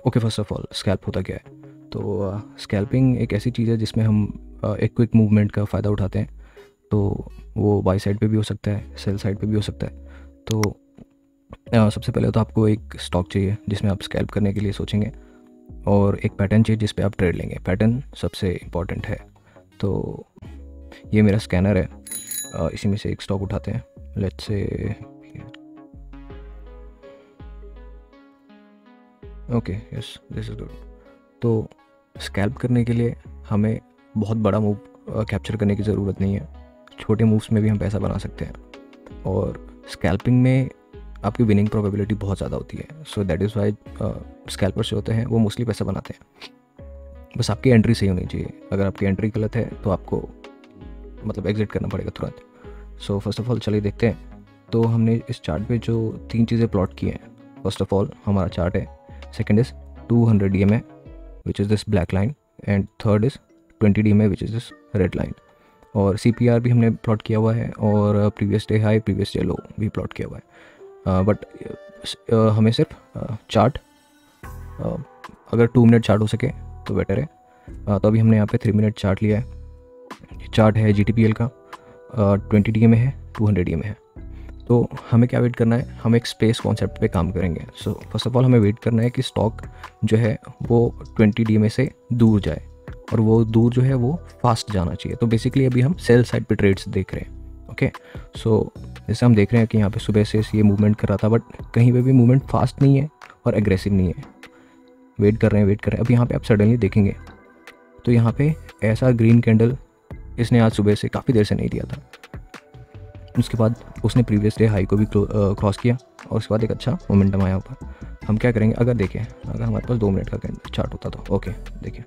Okay, first of all scalp होता क्या है? तो स्कैल्पिंग एक ऐसी चीज़ है जिसमें हम एक क्विक मूवमेंट का फ़ायदा उठाते हैं। तो वो बाई साइड पे भी हो सकता है, सेल साइड पे भी हो सकता है। तो सबसे पहले तो आपको एक स्टॉक चाहिए जिसमें आप स्कैल्प करने के लिए सोचेंगे, और एक पैटर्न चाहिए जिस पे आप ट्रेड लेंगे। पैटर्न सबसे इम्पॉर्टेंट है। तो ये मेरा स्कैनर है, इसी में से एक स्टॉक उठाते हैं। Let's say okay, yes, this is good. तो स्कैल्प करने के लिए हमें बहुत बड़ा मूव कैप्चर करने की ज़रूरत नहीं है। छोटे मूव्स में भी हम पैसा बना सकते हैं, और स्कैल्पिंग में आपकी विनिंग प्रोबेबिलिटी बहुत ज़्यादा होती है। So that is why scalpers जो होते हैं वो मोस्टली पैसा बनाते हैं। बस आपकी एंट्री सही होनी चाहिए। अगर आपकी एंट्री गलत है तो आपको मतलब एग्जिट करना पड़ेगा तुरंत। सो फर्स्ट ऑफ ऑल चलिए देखते हैं। तो हमने इस चार्ट पे जो 3 चीज़ें प्लॉट की हैं, फर्स्ट ऑफ ऑल हमारा चार्ट है, second is 200 DMA which is this black line, and third is 20 DMA which is this red line. और CPR भी हमने प्लॉट किया हुआ है, और previous day high previous day लो भी प्लॉट किया हुआ है। बट हमें सिर्फ चार्ट, अगर 2 मिनट चार्ट हो सके तो बेटर है। तो अभी हमने यहाँ पे 3 मिनट चार्ट लिया है। चार्ट है GTPL का, 20 DMA है, 200 DMA है। तो हमें क्या वेट करना है? हम एक स्पेस कॉन्सेप्ट पे काम करेंगे। सो फर्स्ट ऑफ ऑल हमें वेट करना है कि स्टॉक जो है वो 20 DMA से दूर जाए, और वो दूर जो है वो फास्ट जाना चाहिए। तो बेसिकली अभी हम सेल साइड पे ट्रेड्स देख रहे हैं। ओके, सो जैसे हम देख रहे हैं कि यहाँ पे सुबह से ये मूवमेंट कर रहा था, बट कहीं पे भी मूवमेंट फास्ट नहीं है और एग्रेसिव नहीं है। वेट कर रहे हैं। अब यहाँ पे आप सडनली देखेंगे तो यहाँ पे ऐसा ग्रीन कैंडल इसने आज सुबह से काफ़ी देर से नहीं दिया था। उसके बाद उसने प्रीवियस डे हाई को भी क्रॉस किया, और उसके बाद एक अच्छा मोमेंटम आया ऊपर। हम क्या करेंगे, अगर देखें, अगर हमारे पास 2 मिनट का चार्ट होता तो ओके देखिए,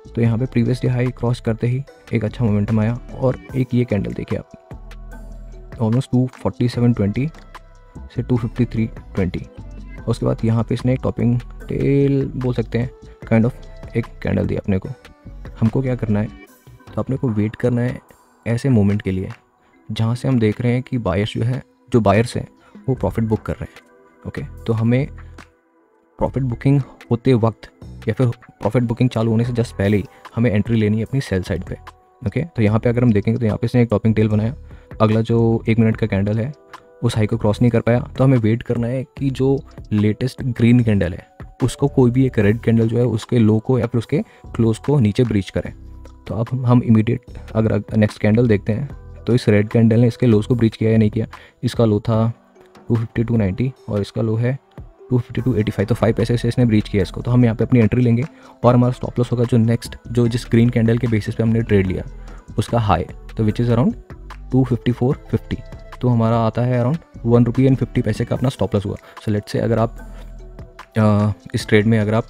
तो यहाँ पे प्रीवियस डे हाई क्रॉस करते ही एक अच्छा मोमेंटम आया, और एक ये कैंडल देखिए आप, ऑलमोस्ट 247.20 से 253.20। उसके बाद यहाँ पे इसने एक टॉपिंग टेल बोल सकते हैं काइंड ऑफ एक कैंडल दी अपने को। हमको क्या करना है, तो अपने को वेट करना है ऐसे मोमेंट के लिए जहाँ से हम देख रहे हैं कि जो बायर्स हैं वो प्रॉफिट बुक कर रहे हैं। ओके, तो हमें प्रॉफिट बुकिंग होते वक्त या फिर प्रॉफिट बुकिंग चालू होने से जस्ट पहले ही हमें एंट्री लेनी है अपनी सेल साइड पे। ओके, तो यहाँ पे अगर हम देखेंगे तो यहाँ पे इसने एक टॉपिंग टेल बनाया। अगला जो 1 मिनट का कैंडल है उस हाई को क्रॉस नहीं कर पाया, तो हमें वेट करना है कि जो लेटेस्ट ग्रीन कैंडल है उसको कोई भी एक रेड कैंडल जो है उसके लो को या फिर उसके क्लोज को नीचे ब्रीच करें। तो अब हम इमीडिएट अगर नेक्स्ट कैंडल देखते हैं, तो इस रेड कैंडल ने इसके लोज को ब्रीच किया या नहीं किया। इसका लो था 252.90 और इसका लो है 252.85, तो 5 पैसे से इसने ब्रीच किया इसको। तो हम यहाँ पे अपनी एंट्री लेंगे, और हमारा स्टॉप लॉस होगा जो जिस ग्रीन कैंडल के बेसिस पे हमने ट्रेड लिया उसका हाई, तो विच इज़ अराउंड 254.50। तो हमारा आता है अराउंड ₹1.50 का अपना स्टॉप लॉस हुआ। सो लेट्स से अगर आप इस ट्रेड में अगर आप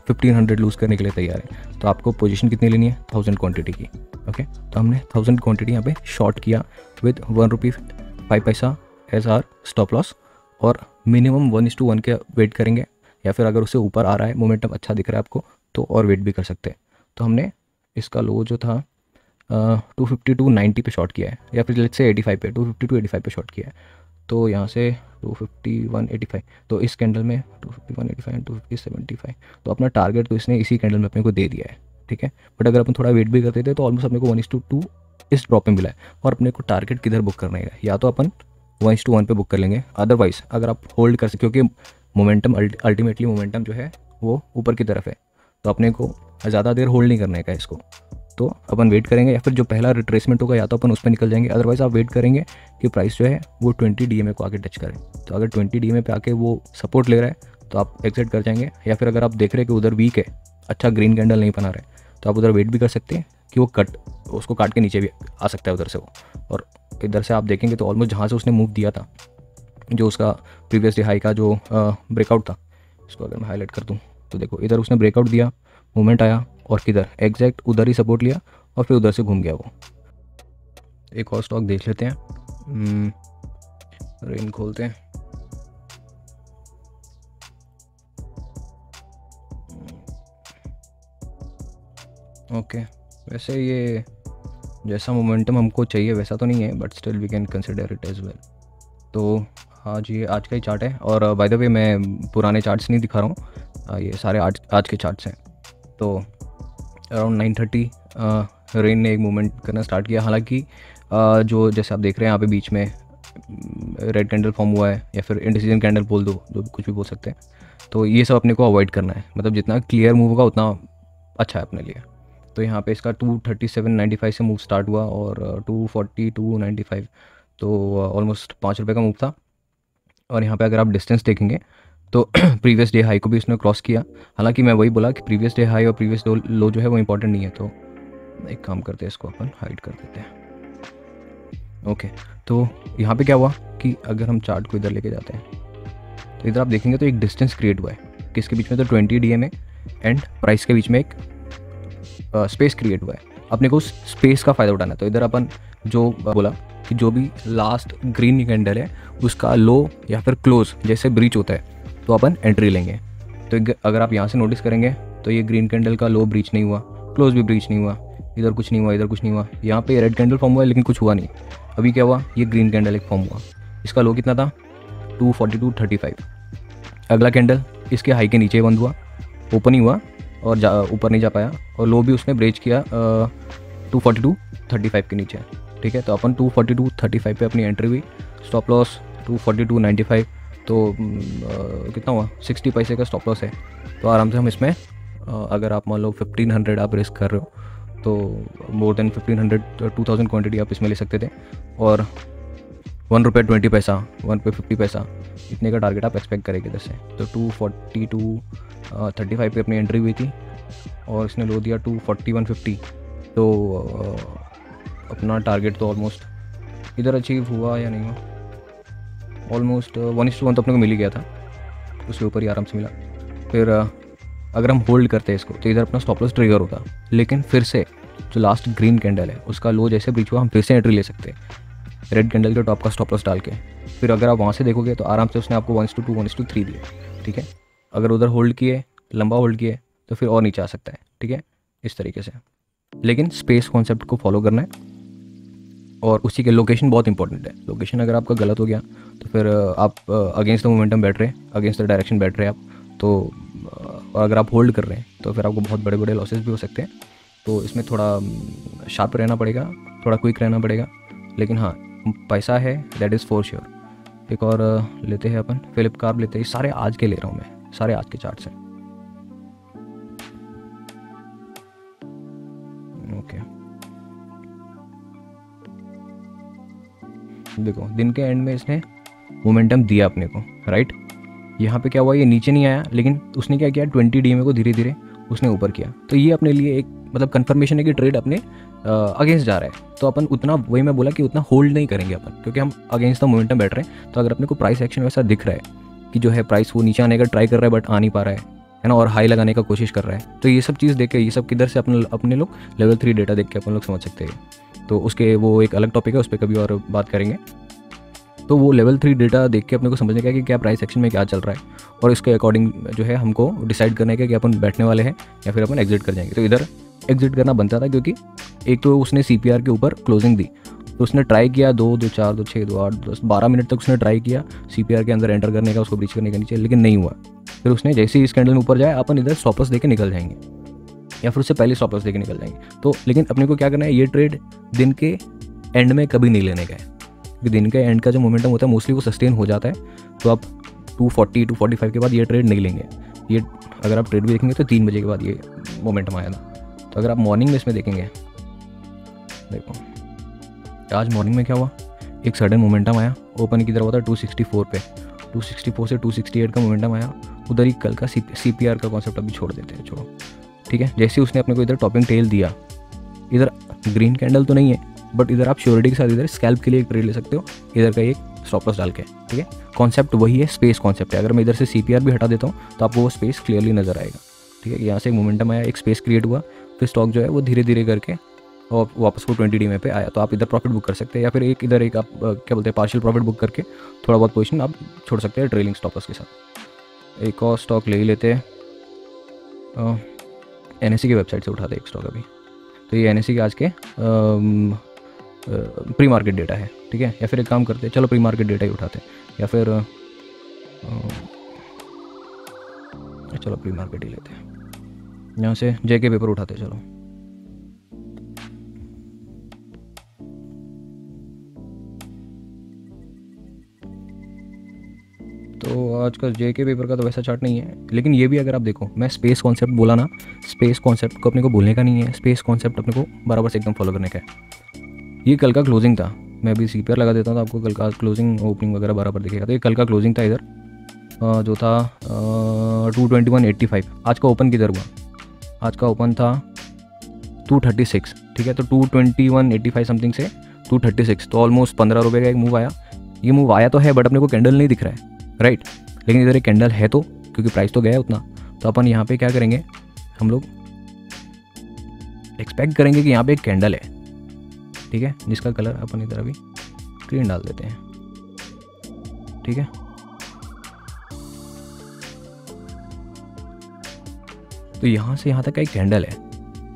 1500 लूज़ करने के लिए तैयार हैं, तो आपको पोजीशन कितनी लेनी है? 1000 क्वांटिटी की। ओके, तो हमने 1000 क्वांटिटी यहाँ पे शॉर्ट किया with ₹1.05 as our stop loss, और मिनिमम 1:1 के वेट करेंगे, या फिर अगर उससे ऊपर आ रहा है मोमेंटम अच्छा दिख रहा है आपको तो और वेट भी कर सकते हैं। तो हमने इसका लो जो था 252.90 पे शॉर्ट किया है, या फिर लेट्स से 85 पे 252.85 पे शॉर्ट किया है। तो यहाँ से 251.85, तो इस कैंडल में 251.85 एंड 250.75, तो अपना टारगेट तो इसने इसी कैंडल में अपने को दे दिया है। ठीक है, बट अगर अपन थोड़ा वेट भी करते थे तो ऑलमोस्ट अपने को 1:2 इस ड्रॉप में मिला है। और अपने को टारगेट किधर बुक करना है, या तो अपन 1:1 पे बुक कर लेंगे, अदरवाइज अगर आप होल्ड कर सकते, क्योंकि मोमेंटम अल्टीमेटली मोमेंटम जो है वो ऊपर की तरफ है, तो अपने को ज़्यादा देर होल्ड नहीं करने का इसको। तो अपन वेट करेंगे, या फिर जो पहला रिट्रेसमेंट होगा या तो अपन उस पर निकल जाएंगे, अदरवाइज आप वेट करेंगे कि प्राइस जो है वो 20 DMA को आके टच करे। तो अगर 20 DMA पे आके वो सपोर्ट ले रहा है तो आप एग्जिट कर जाएंगे, या फिर अगर आप देख रहे हैं कि उधर वीक है, अच्छा ग्रीन कैंडल नहीं बना रहे, तो आप उधर वेट भी कर सकते हैं कि वो उसको काट के नीचे भी आ सकता है उधर से वो। और इधर से आप देखेंगे तो ऑलमोस्ट जहाँ से उसने मूव दिया था, जो उसका प्रीवियस डे हाई का जो ब्रेकआउट था, इसको अगर मैं हाईलाइट कर दूँ तो देखो इधर उसने ब्रेकआउट दिया, मूवमेंट आया, और किधर एग्जैक्ट उधर ही सपोर्ट लिया, और फिर उधर से घूम गया वो। एक और स्टॉक देख लेते हैं, रेन खोलते हैं। ओके, वैसे ये जैसा मोमेंटम हमको चाहिए वैसा तो नहीं है, but still we can consider it as well. तो हाँ जी, आज का ही चार्ट है, और बाय द वे मैं पुराने चार्ट्स नहीं दिखा रहा हूँ, ये सारे आज के चार्ट्स हैं। तो अराउंड 9:30 रेन ने एक मूवमेंट करना स्टार्ट किया। हालांकि जो जैसे आप देख रहे हैं यहाँ पे बीच में रेड कैंडल फॉर्म हुआ है, या फिर इंडिसीजन कैंडल बोल दो, जो कुछ भी बोल सकते हैं। तो ये सब अपने को अवॉइड करना है, मतलब जितना क्लियर मूव होगा उतना अच्छा है अपने लिए। तो यहाँ पे इसका 237.95 से मूव स्टार्ट हुआ और 242.95, तो ऑलमोस्ट ₹5 का मूव था। और यहाँ पे अगर आप डिस्टेंस देखेंगे तो प्रीवियस डे हाई को भी उसने क्रॉस किया। हालांकि मैं वही बोला कि प्रीवियस डे हाई और प्रीवियस लो जो है वो इंपॉर्टेंट नहीं है। तो एक काम करते हैं, इसको अपन हाइड कर देते हैं। ओके, तो यहाँ पे क्या हुआ कि अगर हम चार्ट को इधर लेके जाते हैं तो इधर आप देखेंगे तो एक डिस्टेंस क्रिएट हुआ है। किसके बीच में? तो 20 DMA एंड प्राइस के बीच में एक स्पेस क्रिएट हुआ है। अपने को उस स्पेस का फ़ायदा उठाना है। तो इधर अपन जो बोला कि जो भी लास्ट ग्रीन कैंडल है उसका लो या फिर क्लोज जैसे ब्रीच होता है तो अपन एंट्री लेंगे। तो अगर आप यहाँ से नोटिस करेंगे तो ये ग्रीन कैंडल का लो ब्रीच नहीं हुआ, क्लोज भी ब्रीच नहीं हुआ, इधर कुछ नहीं हुआ, इधर कुछ नहीं हुआ। यहाँ पे रेड कैंडल फॉर्म हुआ है लेकिन कुछ हुआ नहीं। अभी क्या हुआ, ये ग्रीन कैंडल एक फॉर्म हुआ। इसका लो कितना था? 242.35। अगला कैंडल इसके हाई के नीचे बंद हुआ, ओपन ही हुआ और ऊपर नहीं जा पाया, और लो भी उसने ब्रेच किया 242.35 के नीचे। ठीक है, तो अपन 242.35 पे अपनी एंट्री हुई। स्टॉप लॉस 242.95, तो कितना हुआ? 60 पैसे का स्टॉप लॉस है। तो आराम से हम इसमें अगर आप मान लो 1500 आप रिस्क कर रहे हो तो मोर देन 1500 2000 क्वांटिटी आप इसमें ले सकते थे, और ₹1.20, ₹1.50 इतने का टारगेट आप एक्सपेक्ट करेंगे इधर से। तो 242.35 पे अपनी एंट्री हुई थी और इसने लो दिया 241.50। तो अपना टारगेट तो ऑलमोस्ट इधर अचीव हुआ या नहीं हुआ? ऑलमोस्ट 1:1 तो अपने को मिल ही गया था, उसके ऊपर ही आराम से मिला। फिर अगर हम होल्ड करते हैं इसको तो इधर अपना स्टॉप लॉस ट्रिगर होता, लेकिन फिर से जो लास्ट ग्रीन कैंडल है उसका लो जैसे ब्रीच हुआ हम फिर से एंट्री ले सकते हैं रेड कैंडल के टॉप का स्टॉप लॉस डाल के। फिर अगर आप वहाँ से देखोगे तो आराम से उसने आपको 1:2 1:3 दिए। ठीक है, अगर उधर होल्ड किए, लंबा होल्ड किए तो फिर और नीचे आ सकता है। ठीक है, इस तरीके से। लेकिन स्पेस कॉन्सेप्ट को फॉलो करना है, और उसी के लोकेशन बहुत इंपॉर्टेंट है। लोकेशन अगर आपका गलत हो गया तो फिर आप अगेंस्ट द मोमेंटम बैठ रहे, अगेंस्ट द डायरेक्शन बैठ रहे आप, तो अगर आप होल्ड कर रहे हैं तो फिर आपको बहुत बड़े बड़े लॉसेस भी हो सकते हैं। तो इसमें थोड़ा शार्प रहना पड़ेगा, थोड़ा क्विक रहना पड़ेगा। लेकिन हाँ, पैसा है, दैट इज़ फॉर श्योर। एक और लेते हैं अपन, फ्लिपकार्ट लेते हैं। सारे आज के ले रहा हूँ मैं, सारे आज के चार्ट्स हैं। ओके, देखो दिन के एंड में इसने मोमेंटम दिया अपने को, राइट। यहाँ पे क्या हुआ, ये नीचे नहीं आया, लेकिन उसने क्या किया, 20 DMA को धीरे धीरे उसने ऊपर किया। तो ये अपने लिए एक मतलब कंफर्मेशन है कि ट्रेड अपने अगेंस्ट जा रहा है। तो अपन उतना, वही मैं बोला कि उतना होल्ड नहीं करेंगे अपन, क्योंकि हम अगेंस्ट द मोमेंटम बैठ रहे हैं। तो अगर अपने को प्राइस एक्शन वैसा दिख रहा है कि जो है प्राइस वो नीचे आने का ट्राई कर रहा है बट आ नहीं पा रहा है ना, और हाई लगाने का कोशिश कर रहा है, तो ये सब चीज़ देख के, ये सब किधर से अपने लोग लेवल 3 डेटा देख के अपन लोग समझ सकते हैं। तो उसके वो एक अलग टॉपिक है, उस पर कभी और बात करेंगे। तो वो लेवल 3 डेटा देख के अपने को समझने का है कि क्या प्राइस एक्शन में क्या चल रहा है, और इसके अकॉर्डिंग जो है हमको डिसाइड करना है कि अपन बैठने वाले हैं या फिर अपन एग्जिट कर जाएंगे। तो इधर एग्जिट करना बनता था, क्योंकि एक तो उसने CPR के ऊपर क्लोजिंग दी, तो उसने ट्राई किया 2, 2, 4, 2, 6, 2, 8, 10, 12 मिनट तक उसने ट्राई किया CPR के अंदर एंटर करने का, उसको ब्रीच करने का नीचे, लेकिन नहीं हुआ। फिर उसने जैसे ही इस कैंडल में ऊपर जाए, अपन इधर स्टॉप लॉस देके निकल जाएंगे, या फिर उससे पहले स्टॉप लॉस देके निकल जाएंगे। तो लेकिन अपने को क्या करना है, ये ट्रेड दिन के एंड में कभी नहीं लेने का है, क्योंकि दिन के एंड का जो मोमेंटम होता है मोस्टली वो सस्टेन हो जाता है। तो आप 240, 245 के बाद ये ट्रेड नहीं लेंगे। ये अगर आप ट्रेड भी देखेंगे तो 3 बजे के बाद ये मोमेंटम आया था। तो अगर आप मॉर्निंग में इसमें देखेंगे, देखो आज मॉर्निंग में क्या हुआ, एक सडन मोमेंटम आया, ओपन की तरफ होता है 264 पे, 264 से 268 का मोमेंटम आया। उधर ही कल का CPR का कॉन्सेप्ट अभी छोड़ देते हैं, छोड़ो। ठीक है, जैसे उसने अपने को इधर टॉपिंग टेल दिया, इधर ग्रीन कैंडल तो नहीं है, बट इधर आप श्योरिटी के साथ इधर स्कैल्प के लिए एक ट्रेड ले सकते हो, इधर का एक स्टॉप लॉस डाल के। ठीक है, कॉन्सेप्ट वही है, स्पेस कॉन्सेप्ट है। अगर मैं इधर से CPR भी हटा देता हूँ तो आपको वो स्पेस क्लियरली नजर आएगा। ठीक है, यहाँ से मोमेंटम आया, एक स्पेस क्रिएट हुआ, फिर स्टॉक जो है वो धीरे धीरे करके और वापस वो 20 DMA पे आया। तो आप इधर प्रॉफिट बुक कर सकते हैं, या फिर इधर एक आप क्या बोलते हैं, पार्शियल प्रॉफिट बुक करके थोड़ा बहुत पोजीशन आप छोड़ सकते हैं ट्रेलिंग स्टॉप लॉस के साथ। एक और स्टॉक ले ही लेते हैं, NSE की वेबसाइट से उठाते एक स्टॉक अभी। तो ये NSE के आज के प्री मार्केट डेटा है। ठीक है, या फिर एक काम करते हैं, चलो प्री मार्केट डेटा ही उठाते हैं, या फिर चलो प्री मार्केट ही लेते हैं, यहाँ से जेके पेपर उठाते हैं। चलो तो आज का जेके पेपर का तो वैसा चार्ट नहीं है, लेकिन ये भी अगर आप देखो, मैं स्पेस कॉन्सेप्ट बोला ना, स्पेस कॉन्सेप्ट को अपने को भूलने का नहीं है, स्पेस कॉन्सेप्ट अपने को बराबर से एकदम फॉलो करने का है। ये कल का क्लोजिंग था, मैं अभी CPR लगा देता हूँ तो आपको कल का क्लोजिंग ओपनिंग वगैरह बराबर दिखेगा। तो ये कल का क्लोजिंग था इधर, जो था 221.85। आज का ओपन किधर हुआ? आज का ओपन था 236, ठीक है। तो 221.85 समथिंग से 236, तो ऑलमोस्ट 15 रुपये का एक मूव आया। ये मूव आया तो है बट अपने को कैंडल नहीं दिख रहा है, राइट। लेकिन इधर एक कैंडल है तो, क्योंकि प्राइस तो गया है उतना, तो अपन यहाँ पे क्या करेंगे, हम लोग एक्सपेक्ट करेंगे कि यहाँ पे एक कैंडल है, ठीक है, जिसका कलर अपन इधर अभी ग्रीन डाल देते हैं, ठीक है। तो यहाँ से यहाँ तक का एक कैंडल है,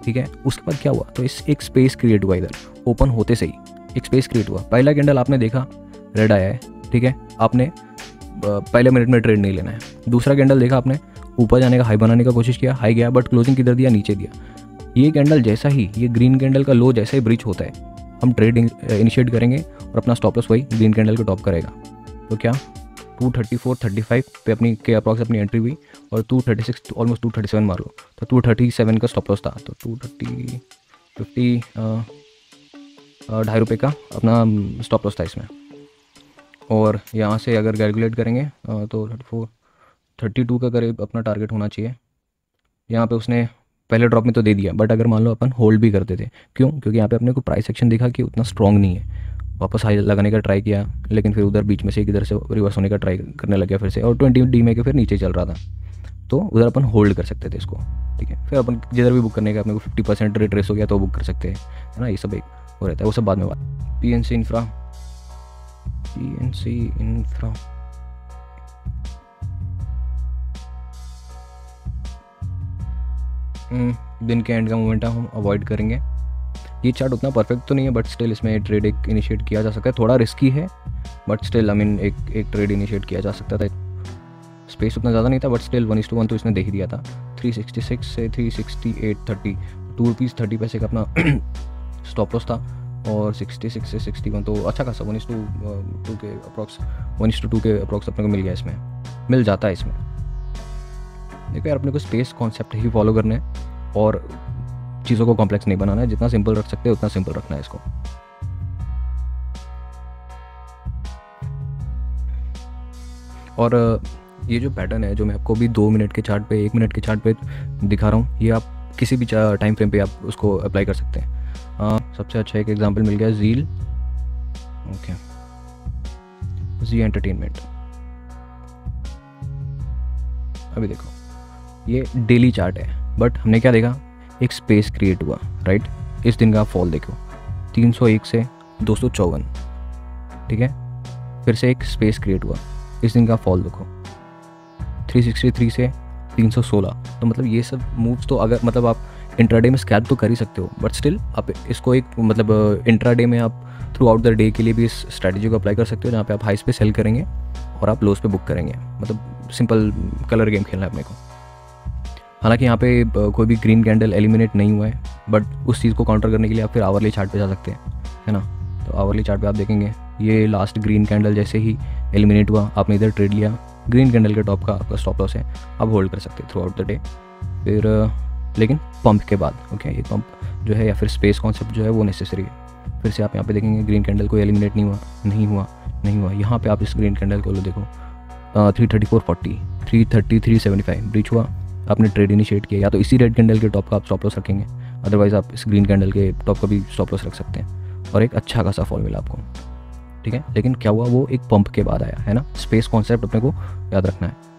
ठीक है। उसके बाद क्या हुआ, तो इस एक स्पेस क्रिएट हुआ, इधर ओपन होते से ही एक स्पेस क्रिएट हुआ। पहला कैंडल आपने देखा रेड आया है, ठीक है, आपने पहले मिनट में ट्रेड नहीं लेना है। दूसरा कैंडल देखा आपने, ऊपर जाने का हाई बनाने का कोशिश किया, हाई गया बट क्लोजिंग किधर दिया, नीचे दिया। ये कैंडल जैसा ही, ये ग्रीन कैंडल का लो जैसा ही ब्रीच होता है, हम ट्रेड इनिशिएट करेंगे और अपना स्टॉप लॉस वही ग्रीन कैंडल को टॉप करेगा। तो क्या 234.35 पे अपनी के अप्रॉक्स अपनी एंट्री हुई और 236 ऑलमोस्ट 237 मान लो, तो 237 का स्टॉप लॉस था। तो 230 50 ₹2.5 का अपना स्टॉप लॉस था इसमें। और यहाँ से अगर कैलकुलेट करेंगे तो 32 का करीब अपना टारगेट होना चाहिए। यहाँ पे उसने पहले ड्रॉप में तो दे दिया, बट अगर मान लो अपन होल्ड भी करते थे, क्यों, क्योंकि यहाँ पे अपने को प्राइस एक्शन दिखा कि उतना स्ट्रॉन्ग नहीं है। वापस हाई लगाने का ट्राई किया, लेकिन फिर उधर बीच में से इधर से रिवर्स होने का ट्राई करने लग गया फिर से, और 20 डी में के फिर नीचे चल रहा था, तो उधर अपन होल्ड कर सकते थे इसको, ठीक है। फिर अपन जिधर भी बुक करने का अपने को 50% रिट्रेस हो गया तो बुक कर सकते हैं, है ना। ये सब एक हो रहता है, वो सब बाद में बात। PNC इंफ्रा दिन के एंड का मोमेंटम हम अवॉइड करेंगे। ये चार्ट उतना परफेक्ट तो नहीं है, बट स्टिल इसमें ट्रेड एक इनिशिएट किया जा सकता है। थोड़ा रिस्की है बट स्टिल आई मीन एक ट्रेड इनिशिएट किया जा सकता था। स्पेस उतना ज़्यादा नहीं था बट स्टिल 1:1 तो इसने देख ही दिया था। 366 से 368.30, ₹2.30 का अपना स्टॉप लॉस था, और 66 से 61 तो अच्छा खासा 1:2 के अप्रॉक्स 1:2 के अप्रॉक्स अपने को मिल गया, इसमें मिल जाता है। इसमें देखो यार, अपने को स्पेस कॉन्सेप्ट ही फॉलो करना है और चीज़ों को कॉम्प्लेक्स नहीं बनाना है। जितना सिंपल रख सकते हैं उतना सिंपल रखना है इसको। और ये जो पैटर्न है जो मैं आपको अभी 2 मिनट के चार्ट पे 1 मिनट के चार्ट पे दिखा रहा हूँ, ये आप किसी भी टाइम फ्रेम पे आप उसको अप्लाई कर सकते हैं। सबसे अच्छा एक एग्जांपल मिल गया ज़ील, ओके, जी एंटरटेनमेंट। अभी देखो ये डेली चार्ट है, बट हमने क्या देखा, एक स्पेस क्रिएट हुआ, राइट। इस दिन का फॉल देखो 301 से 254, ठीक है। फिर से एक स्पेस क्रिएट हुआ, इस दिन का फॉल देखो 363 से 316। तो मतलब ये सब मूव्स तो अगर मतलब आप इंट्राडे में स्कैल्प तो कर ही सकते हो, बट स्टिल आप इसको एक मतलब इंट्राडे में आप थ्रू आउट द डे के लिए भी इस स्ट्रैटेजी को अप्लाई कर सकते हो, जहाँ पे आप हाइस पे सेल करेंगे और आप लोस पे बुक करेंगे। मतलब सिंपल कलर गेम खेलना है अपने को। हालांकि यहाँ पे कोई भी ग्रीन कैंडल एलिमिनेट नहीं हुआ है, बट उस चीज़ को काउंटर करने के लिए आप फिर आवरली चार्ट पे जा सकते हैं, है ना। तो आवरली चार्ट पे आप देखेंगे ये लास्ट ग्रीन कैंडल जैसे ही एलिमिनेट हुआ, आपने इधर ट्रेड लिया, ग्रीन कैंडल के टॉप का आपका स्टॉप लॉस है, आप होल्ड कर सकते हैं थ्रू आउट द डे। फिर लेकिन पंप के बाद, ओके, ये पंप जो है या फिर स्पेस कॉन्सेप्ट जो है वो नेसेसरी है। फिर से आप यहाँ पे देखेंगे ग्रीन कैंडल कोई एलिमिनेट नहीं हुआ। यहाँ पे आप इस ग्रीन कैंडल को लो, देखो 334.40, 330, 375 ब्रीच हुआ, आपने ट्रेड इनिशिएट किया। या तो इसी रेड कैंडल के टॉप का आप स्टॉप लॉस रखेंगे, अदरवाइज आप इस ग्रीन कैंडल के टॉप का भी स्टॉप लॉस रख सकते हैं, और एक अच्छा खासा फॉल मिला आपको, ठीक है। लेकिन क्या हुआ, वो एक पंप के बाद आया, है ना। स्पेस कॉन्सेप्ट अपने को याद रखना है।